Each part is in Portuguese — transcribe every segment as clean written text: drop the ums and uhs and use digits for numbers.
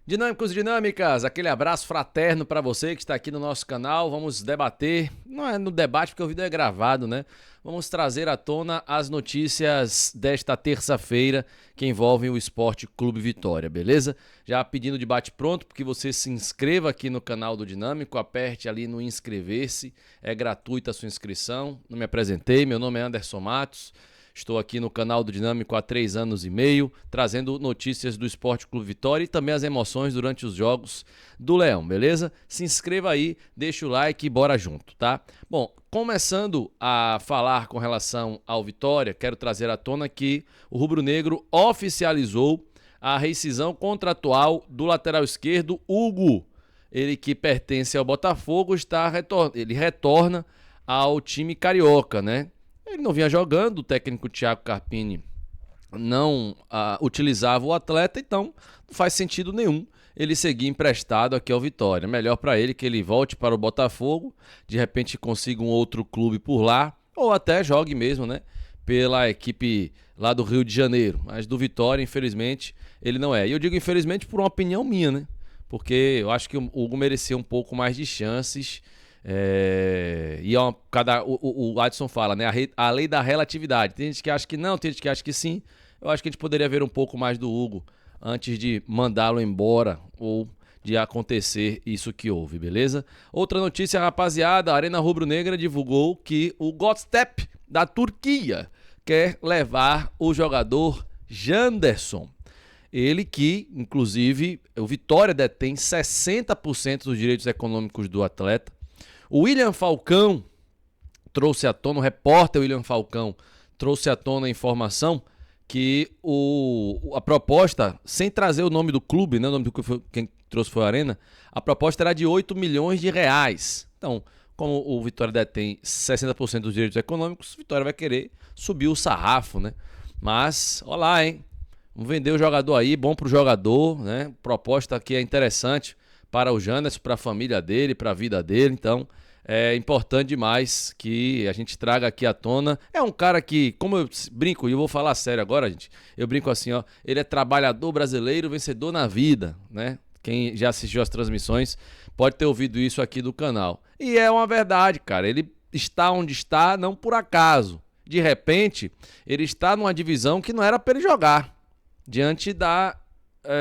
Dinâmicos e dinâmicas, aquele abraço fraterno para você que está aqui no nosso canal. Vamos debater, não é no debate porque o vídeo é gravado, né? Vamos trazer à tona as notícias desta terça-feira que envolvem o Esporte Clube Vitória, beleza? Já pedindo de bate-pronto porque você se inscreva aqui no canal do Dinâmico, aperte ali no inscrever-se, é gratuita a sua inscrição. Não me apresentei, meu nome é Anderson Matos. Estou aqui no canal do Dinâmico há 3 anos e meio, trazendo notícias do Esporte Clube Vitória e também as emoções durante os jogos do Leão, beleza? Se inscreva aí, deixa o like e bora junto, tá? Bom, começando a falar com relação ao Vitória, quero trazer à tona que o Rubro Negro oficializou a rescisão contratual do lateral esquerdo Hugo. Ele que pertence ao Botafogo, ele retorna ao time carioca, né? Ele não vinha jogando, o técnico Thiago Carpini não utilizava o atleta, então não faz sentido nenhum ele seguir emprestado aqui ao Vitória. Melhor para ele que ele volte para o Botafogo, de repente consiga um outro clube por lá, ou até jogue mesmo, né? Pela equipe lá do Rio de Janeiro. Mas do Vitória, infelizmente, ele não é. E eu digo infelizmente por uma opinião minha, né? Porque eu acho que o Hugo merecia um pouco mais de chances. O Adson fala, né? A lei da relatividade. Tem gente que acha que não, tem gente que acha que sim. Eu acho que a gente poderia ver um pouco mais do Hugo antes de mandá-lo embora ou de acontecer isso que houve, beleza? Outra notícia, rapaziada, a Arena Rubro-Negra divulgou que o Godstep da Turquia quer levar o jogador Janderson. Ele que, inclusive, o Vitória detém 60% dos direitos econômicos do atleta. O William Falcão trouxe à tona, o repórter William Falcão trouxe à tona a informação que a proposta, sem trazer o nome do clube, né, o nome do clube quem trouxe foi a Arena, a proposta era de 8 milhões de reais. Então, como o Vitória detém 60% dos direitos econômicos, o Vitória vai querer subir o sarrafo, né? Mas, olha lá, hein? Vamos vender o jogador aí, bom pro jogador, né? Proposta aqui é interessante para o Janderson, para a família dele, para a vida dele. Então, é importante demais que a gente traga aqui à tona. É um cara que, como eu brinco, e eu vou falar sério agora, gente, eu brinco assim, ó, ele é trabalhador brasileiro, vencedor na vida, né? Quem já assistiu as transmissões pode ter ouvido isso aqui do canal. E é uma verdade, cara. Ele está onde está, não por acaso. De repente, ele está numa divisão que não era para ele jogar, diante da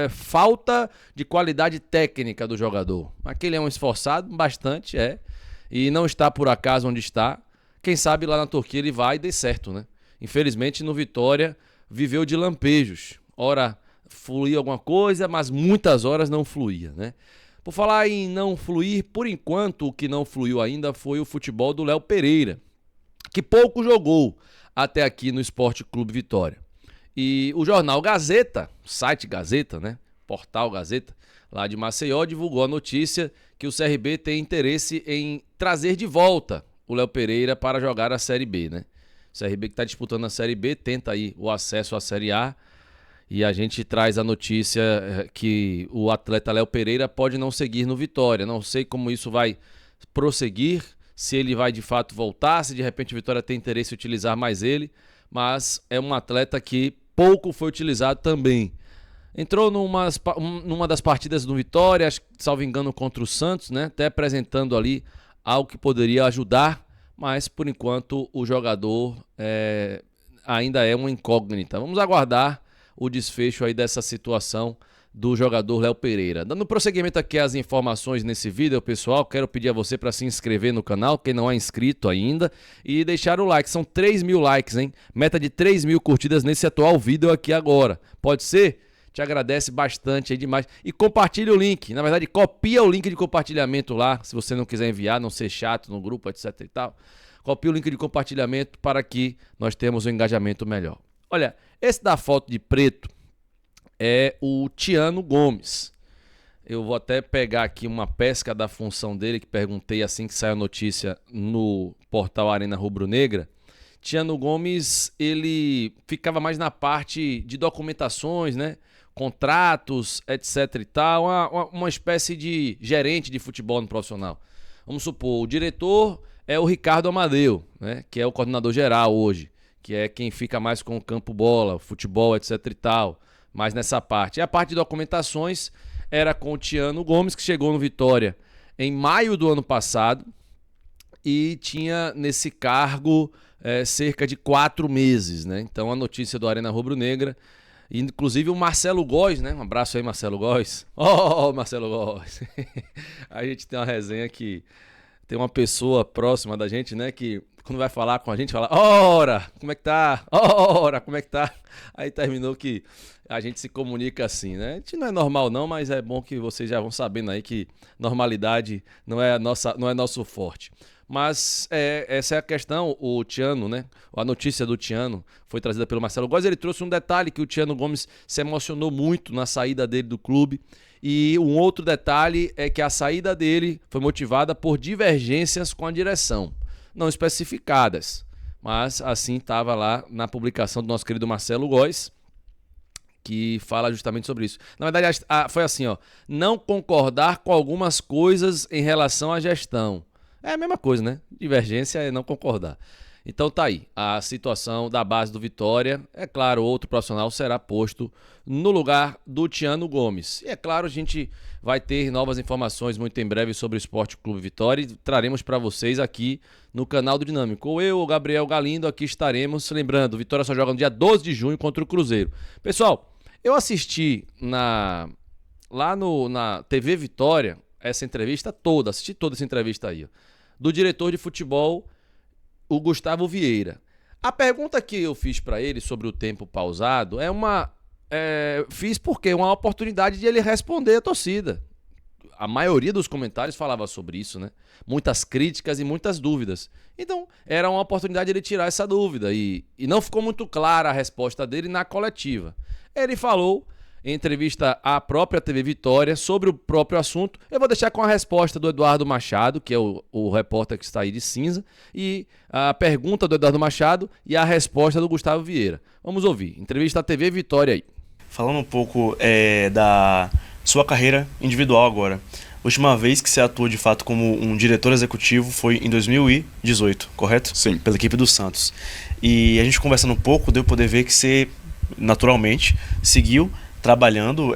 falta de qualidade técnica do jogador. Aquele é um esforçado, bastante, e não está por acaso onde está. Quem sabe lá na Turquia ele vai e dê certo, né? Infelizmente no Vitória viveu de lampejos. Ora fluía alguma coisa, mas muitas horas não fluía, né? Por falar em não fluir, por enquanto o que não fluiu ainda foi o futebol do Léo Pereira, que pouco jogou até aqui no Esporte Clube Vitória. E o jornal Gazeta, site Gazeta, né? Portal Gazeta, lá de Maceió, divulgou a notícia que o CRB tem interesse em trazer de volta o Léo Pereira para jogar a Série B, né? O CRB que está disputando a Série B, tenta aí o acesso à Série A, e a gente traz a notícia que o atleta Léo Pereira pode não seguir no Vitória. Não sei como isso vai prosseguir, se ele vai de fato voltar, se de repente o Vitória tem interesse em utilizar mais ele, mas é um atleta que pouco foi utilizado também. Entrou numa das partidas do Vitória, salvo engano, contra o Santos, né? Até apresentando ali algo que poderia ajudar, mas por enquanto o jogador ainda é uma incógnita. Vamos aguardar o desfecho aí dessa situação do jogador Léo Pereira. Dando prosseguimento aqui às informações nesse vídeo, pessoal, quero pedir a você para se inscrever no canal, quem não é inscrito ainda, e deixar o like. São 3 mil likes, hein? Meta de 3 mil curtidas nesse atual vídeo aqui agora. Pode ser? Te agradece bastante aí demais. E compartilha o link. Na verdade, copia o link de compartilhamento lá, se você não quiser enviar, não ser chato no grupo, etc e tal. Copia o link de compartilhamento para que nós tenhamos um engajamento melhor. Olha, esse da foto de preto é o Tiano Gomes. Eu vou até pegar aqui uma pesca da função dele, que perguntei assim que saiu a notícia no portal Arena Rubro-Negra. Tiano Gomes, ele ficava mais na parte de documentações, né? Contratos, etc e tal, uma espécie de gerente de futebol no profissional. Vamos supor, o diretor é o Ricardo Amadeu, né? Que é o coordenador geral hoje, que é quem fica mais com o campo bola, futebol, etc e tal, mais nessa parte. E a parte de documentações era com o Tiano Gomes, que chegou no Vitória em maio do ano passado e tinha nesse cargo cerca de 4 meses, né? Então a notícia do Arena Rubro-Negra, inclusive o Marcelo Góes, né? Um abraço aí, Marcelo Góes. Marcelo Góes. A gente tem uma resenha que tem uma pessoa próxima da gente, né? Que quando vai falar com a gente, fala: ora, como é que tá? Ora, como é que tá? Aí terminou que a gente se comunica assim, né? A gente não é normal não, mas é bom que vocês já vão sabendo aí que normalidade não é nosso forte. Mas essa é a questão. O Tiano, né? A notícia do Tiano foi trazida pelo Marcelo Góes. Ele trouxe um detalhe que o Tiano Gomes se emocionou muito na saída dele do clube. E um outro detalhe é que a saída dele foi motivada por divergências com a direção, não especificadas, mas assim estava lá na publicação do nosso querido Marcelo Góes, que fala justamente sobre isso. Na verdade, foi assim, ó: não concordar com algumas coisas em relação à gestão. É a mesma coisa, né? Divergência é não concordar. Então tá aí, a situação da base do Vitória. É claro, outro profissional será posto no lugar do Tiano Gomes. E é claro, a gente vai ter novas informações muito em breve sobre o Esporte Clube Vitória e traremos para vocês aqui no canal do Dinâmico. Ou eu, o Gabriel Galindo, aqui estaremos. Lembrando, o Vitória só joga no dia 12 de junho contra o Cruzeiro. Pessoal, eu assisti lá na TV Vitória essa entrevista toda, assisti toda essa entrevista aí, ó, do diretor de futebol, o Gustavo Vieira. A pergunta que eu fiz para ele sobre o tempo pausado fiz porque é uma oportunidade de ele responder a torcida. A maioria dos comentários falava sobre isso, né? Muitas críticas e muitas dúvidas. Então, era uma oportunidade de ele tirar essa dúvida. E não ficou muito clara a resposta dele na coletiva. Ele falou, em entrevista à própria TV Vitória, sobre o próprio assunto. Eu vou deixar com a resposta do Eduardo Machado, que é o repórter que está aí de cinza, e a pergunta do Eduardo Machado e a resposta do Gustavo Vieira. Vamos ouvir. Entrevista à TV Vitória aí. Falando um pouco da sua carreira individual agora. A última vez que você atuou de fato como um diretor executivo foi em 2018, correto? Sim. Pela equipe do Santos. E a gente conversando um pouco, deu poder ver que você, naturalmente, seguiu trabalhando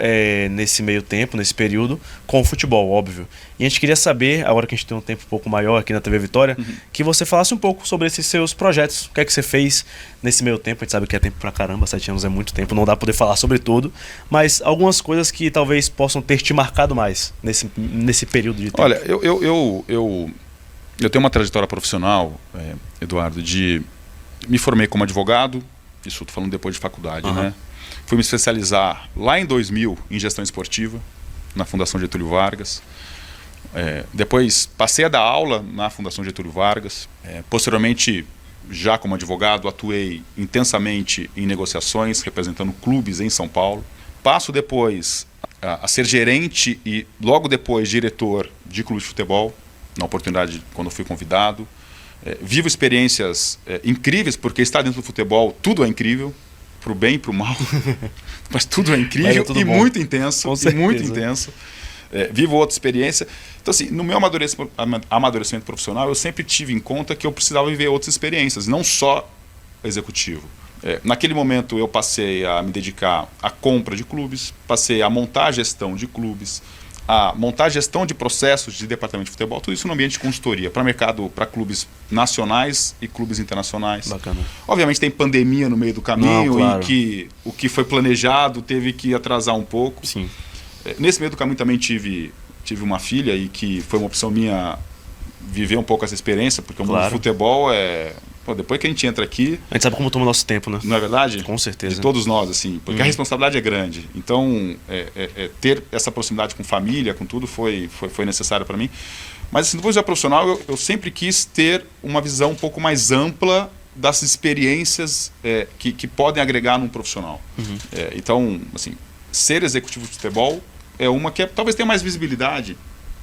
nesse meio tempo, nesse período, com o futebol, óbvio. E a gente queria saber, agora que a gente tem um tempo um pouco maior aqui na TV Vitória, que você falasse um pouco sobre esses seus projetos. O que é que você fez nesse meio tempo? A gente sabe que é tempo pra caramba, 7 anos é muito tempo, não dá pra poder falar sobre tudo, mas algumas coisas que talvez possam ter te marcado mais nesse período de tempo. Olha, eu tenho uma trajetória profissional, Eduardo, me formei como advogado, isso estou falando depois de faculdade, né? Fui me especializar lá em 2000 em gestão esportiva, na Fundação Getúlio Vargas. Depois passei a dar aula na Fundação Getúlio Vargas. Posteriormente, já como advogado, atuei intensamente em negociações, representando clubes em São Paulo. Passo depois a ser gerente e logo depois diretor de clube de futebol, na oportunidade quando fui convidado. Vivo experiências incríveis, porque estar dentro do futebol, tudo é incrível. Pro bem e pro mal, mas tudo é incrível e bom. Muito intenso, muito intenso. Vivo outra experiência. Então, assim, no meu amadurecimento profissional, eu sempre tive em conta que eu precisava viver outras experiências, não só executivo. Naquele momento, eu passei a me dedicar à compra de clubes, passei a montar a gestão de clubes, a montar a gestão de processos de departamento de futebol, tudo isso no ambiente de consultoria, para clubes nacionais e clubes internacionais. Bacana. Obviamente tem pandemia no meio do caminho, claro. E que o que foi planejado teve que atrasar um pouco. Sim. Nesse meio do caminho também tive uma filha e que foi uma opção minha viver um pouco essa experiência, porque o mundo do futebol depois que a gente entra aqui... A gente sabe como toma o nosso tempo, né? Não é verdade? Com certeza. De todos nós, assim. Porque a responsabilidade é grande. Então, ter essa proximidade com família, com tudo, foi necessário para mim. Mas, assim, do ponto de vista profissional, eu sempre quis ter uma visão um pouco mais ampla das experiências que podem agregar num profissional. Então, assim, ser executivo de futebol é uma que talvez tenha mais visibilidade.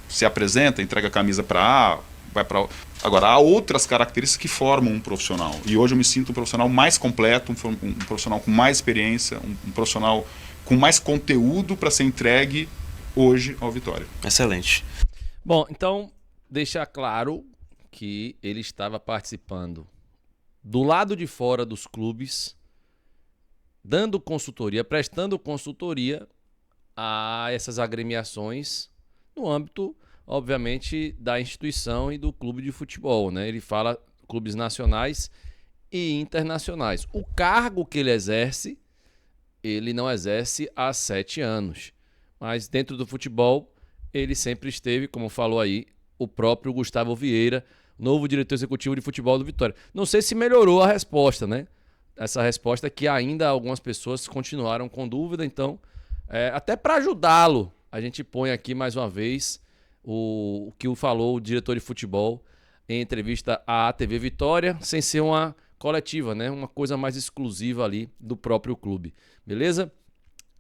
Se apresenta, entrega a camisa para A, vai para... Agora, há outras características que formam um profissional. E hoje eu me sinto um profissional mais completo, um profissional com mais experiência, um profissional com mais conteúdo para ser entregue hoje ao Vitória. Excelente. Bom, então, deixar claro que ele estava participando do lado de fora dos clubes, dando consultoria, prestando consultoria a essas agremiações no âmbito, obviamente, da instituição e do clube de futebol, né? Ele fala clubes nacionais e internacionais. O cargo que ele exerce, ele não exerce há 7 anos. Mas dentro do futebol, ele sempre esteve, como falou aí, o próprio Gustavo Vieira, novo diretor executivo de futebol do Vitória. Não sei se melhorou a resposta, né? Essa resposta que ainda algumas pessoas continuaram com dúvida, então, até para ajudá-lo, a gente põe aqui mais uma vez o que falou o diretor de futebol em entrevista à TV Vitória, sem ser uma coletiva, né? Uma coisa mais exclusiva ali do próprio clube, beleza?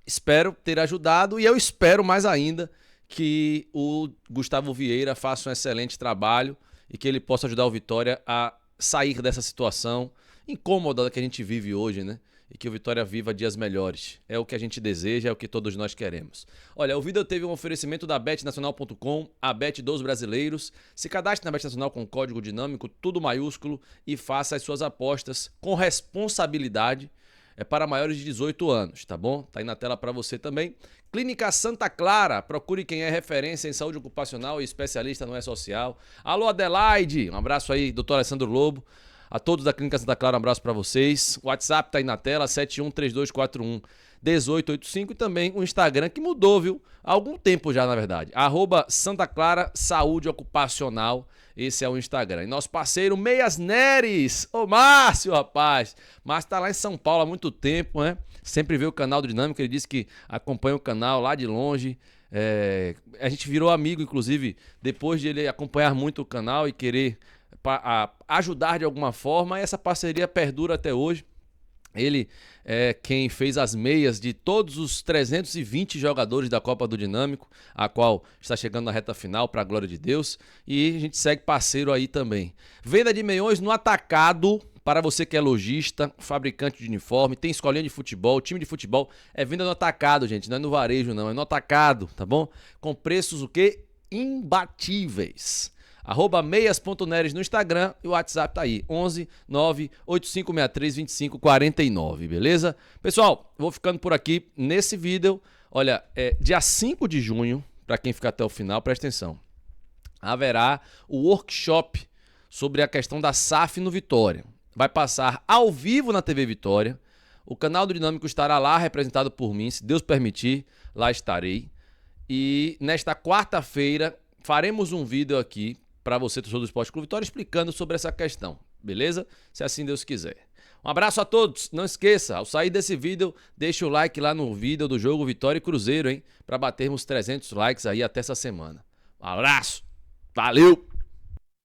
Espero ter ajudado e eu espero mais ainda que o Gustavo Vieira faça um excelente trabalho e que ele possa ajudar o Vitória a sair dessa situação incômoda que a gente vive hoje, né? E que o Vitória viva dias melhores. É o que a gente deseja, é o que todos nós queremos. Olha, o vídeo teve um oferecimento da betnacional.com, a bet dos brasileiros. Se cadastre na Bet Nacional com código dinâmico, tudo maiúsculo, e faça as suas apostas com responsabilidade. É para maiores de 18 anos, tá bom? Tá aí na tela para você também. Clínica Santa Clara, procure quem é referência em saúde ocupacional e especialista no E-Social. Alô, Adelaide, um abraço aí, doutor Alessandro Lobo. A todos da Clínica Santa Clara, um abraço para vocês. O WhatsApp tá aí na tela, 7132411885, e também o Instagram, que mudou, viu? Há algum tempo já, na verdade. @Santa Clara Saúde Ocupacional. Esse é o Instagram. E nosso parceiro Meias Neres. Ô, Márcio, rapaz. Márcio tá lá em São Paulo há muito tempo, né? Sempre vê o canal do Dinâmico. Ele disse que acompanha o canal lá de longe. A gente virou amigo, inclusive, depois de ele acompanhar muito o canal e querer ajudar de alguma forma. E essa parceria perdura até hoje. Ele é quem fez as meias de todos os 320 jogadores da Copa do Dinâmico, a qual está chegando na reta final, para a glória de Deus. E a gente segue parceiro aí também. Venda de meiões no atacado, para você que é lojista, fabricante de uniforme, tem escolinha de futebol, time de futebol. É venda no atacado, gente, não é no varejo não, é no atacado, tá bom? Com preços o quê? Imbatíveis. @meias.neres no Instagram e o WhatsApp tá aí, 11 98563 2549, beleza? Pessoal, vou ficando por aqui nesse vídeo. Olha, dia 5 de junho, para quem ficar até o final, presta atenção, haverá o workshop sobre a questão da SAF no Vitória. Vai passar ao vivo na TV Vitória. O canal do Dinâmico estará lá, representado por mim, se Deus permitir, lá estarei. E nesta quarta-feira faremos um vídeo aqui para você, torcedor do Esporte Clube Vitória, explicando sobre essa questão, beleza? Se assim Deus quiser. Um abraço a todos, não esqueça, ao sair desse vídeo, deixa o like lá no vídeo do jogo Vitória e Cruzeiro, hein? Para batermos 300 likes aí até essa semana. Um abraço, valeu!